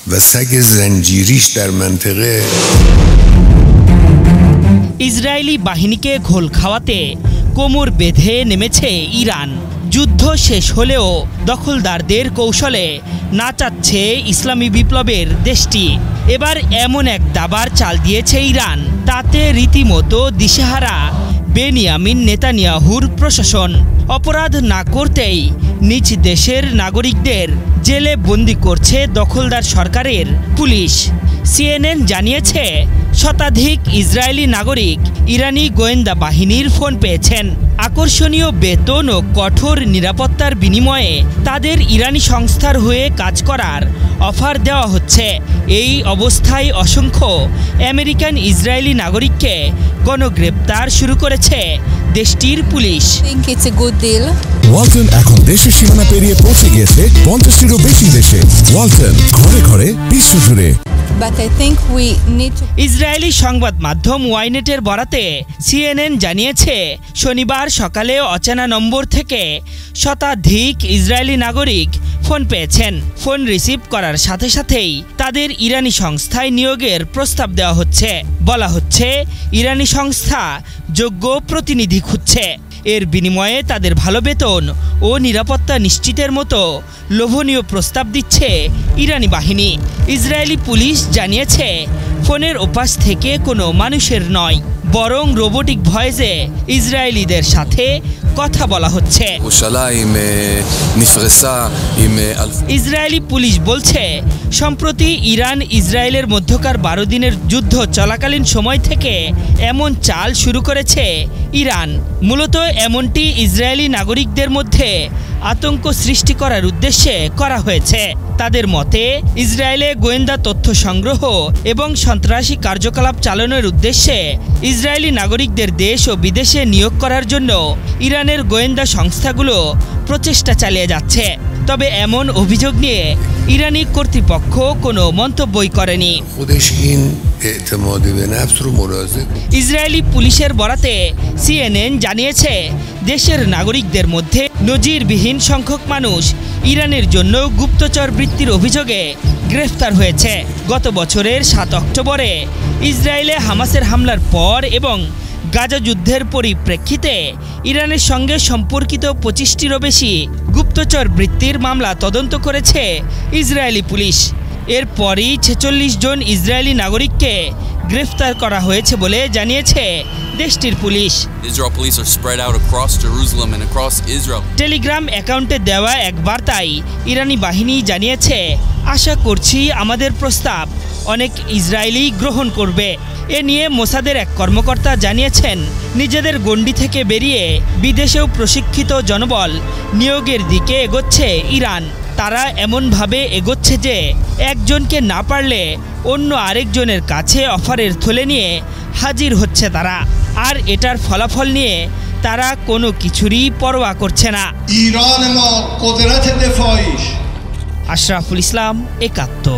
و سگ زنجیریش در منطقه Israeli বাহিনীকে ঘোল খাওয়াতে কোমর বেঁধে নেমেছে ইরান। যুদ্ধ শেষ হলেও দখলদারদের কৌশলে নাচাচ্ছে ইসলামী বিপ্লবের দেশটি। এবার এমন এক দাবার চাল দিয়েছে ইরান, তাতে রীতিমতো দিশেহারা বেনিয়ামিন নেতানিয়াহুর প্রশাসন। অপরাধ না করতেই নিজ দেশের নাগরিকদের জেলে বন্দি করছে দখলদার সরকারের পুলিশ। সিএনএন জানিয়েছে শতাধিক ইসরায়েলি নাগরিক ইরানি গোয়েন্দা বাহিনীর ফোন পেয়েছেন। আকর্ষণীয় বেতন ও কঠোর নিরাপত্তার বিনিময়ে তাদের ইরানি সংস্থার হয়ে কাজ করার অফার দেওয়া হচ্ছে। এই অবস্থায় অসংখ্য আমেরিকান ইসরায়েলি নাগরিককে গণগ্রেপ্তার শুরু করেছে দেশটির পুলিশ। ওয়ালটন এখন দেশের সীমানা পেরিয়ে পৌঁছে গিয়েছে 50-টিরও বেশি দেশে। ওয়ালটন, ঘরে ঘরে বিশ্বজুড়ে। ইসরায়েলি সংবাদ মাধ্যম ওয়াইনেটের বরাতে সিএনএন জানিয়েছে শনিবার সকালে অচেনা নম্বর থেকে শতাধিক ইসরায়েলি নাগরিক ফোন পেয়েছেন। ফোন রিসিভ করার সাথে সাথেই তাদের ইরানি সংস্থায় নিয়োগের প্রস্তাব দেওয়া হচ্ছে। বলা হচ্ছে ইরানি সংস্থা যোগ্য প্রতিনিধি খুঁজছে। এর বিনিময়ে তাদের ভালো বেতন ও নিরাপত্তা নিশ্চিতের মতো লোভনীয় প্রস্তাব দিচ্ছে ইরানি বাহিনী। ইসরায়েলি পুলিশ জানিয়েছে ফোনের ওপাশ থেকে কোনো মানুষের নয়, বরং রোবোটিক ভয়েসে ইসরায়েলিদের সাথে কথা বলা হচ্ছে। ইসরায়েলি পুলিশ বলছে সম্প্রতি ইরান ইসরায়েলের মধ্যকার 12 দিনের যুদ্ধ চলাকালীন সময় থেকে এমন চাল শুরু করেছে ইরান। মূলত এমনটি ইসরায়েলি নাগরিকদের মধ্যে আতঙ্ক সৃষ্টি করার উদ্দেশ্যে করা হয়েছে। তাদের মতে ইসরায়েলে গোয়েন্দা তথ্য সংগ্রহ এবং সন্ত্রাসী কার্যকলাপ চালানোর উদ্দেশ্যে ইসরায়েলি নাগরিকদের দেশ ও বিদেশে নিয়োগ করার জন্য ইরানের গোয়েন্দা সংস্থাগুলো প্রচেষ্টা চালিয়ে যাচ্ছে। তবে এমন অভিযোগ নিয়ে ইরানি কর্তৃপক্ষ কোনো মন্তব্যই করেনি। ইসরায়েলি পুলিশের বরাতে সিএনএন জানিয়েছে দেশের নাগরিকদের মধ্যে নজিরবিহীন সংখ্যক মানুষ ইরানের জন্য গুপ্তচর বৃত্তির অভিযোগে গ্রেফতার হয়েছে। গত বছরের 7 অক্টোবরে ইসরায়েলে হামাসের হামলার পর এবং গাজা যুদ্ধের পরিপ্রেক্ষিতে ইরানের সঙ্গে সম্পর্কিত 25টিরও বেশি গুপ্তচর বৃত্তির মামলা তদন্ত করেছে ইসরায়েলি পুলিশ। এরপরই 46 জন ইসরায়েলি নাগরিককে গ্রেফতার করা হয়েছে বলে জানিয়েছে দেশটির পুলিশ। টেলিগ্রাম অ্যাকাউন্টে দেওয়া এক বার্তায় ইরানি বাহিনী জানিয়েছে, আশা করছি আমাদের প্রস্তাব অনেক ইসরায়েলি গ্রহণ করবে। এ নিয়ে মোসাদের এক কর্মকর্তা জানিয়েছেন নিজেদের গণ্ডি থেকে বেরিয়ে বিদেশেও প্রশিক্ষিত জনবল নিয়োগের দিকে এগোচ্ছে ইরান। তারা এমনভাবে এগোচ্ছে যে একজনকে না পারলে অন্য আরেকজনের কাছে অফারের থলে নিয়ে হাজির হচ্ছে তারা। আর এটার ফলাফল নিয়ে তারা কোনো কিছুরই পরোয়া করছে না। ইরান মা কুদরত দিফাইশ। আশরাফুল ইসলাম, 71।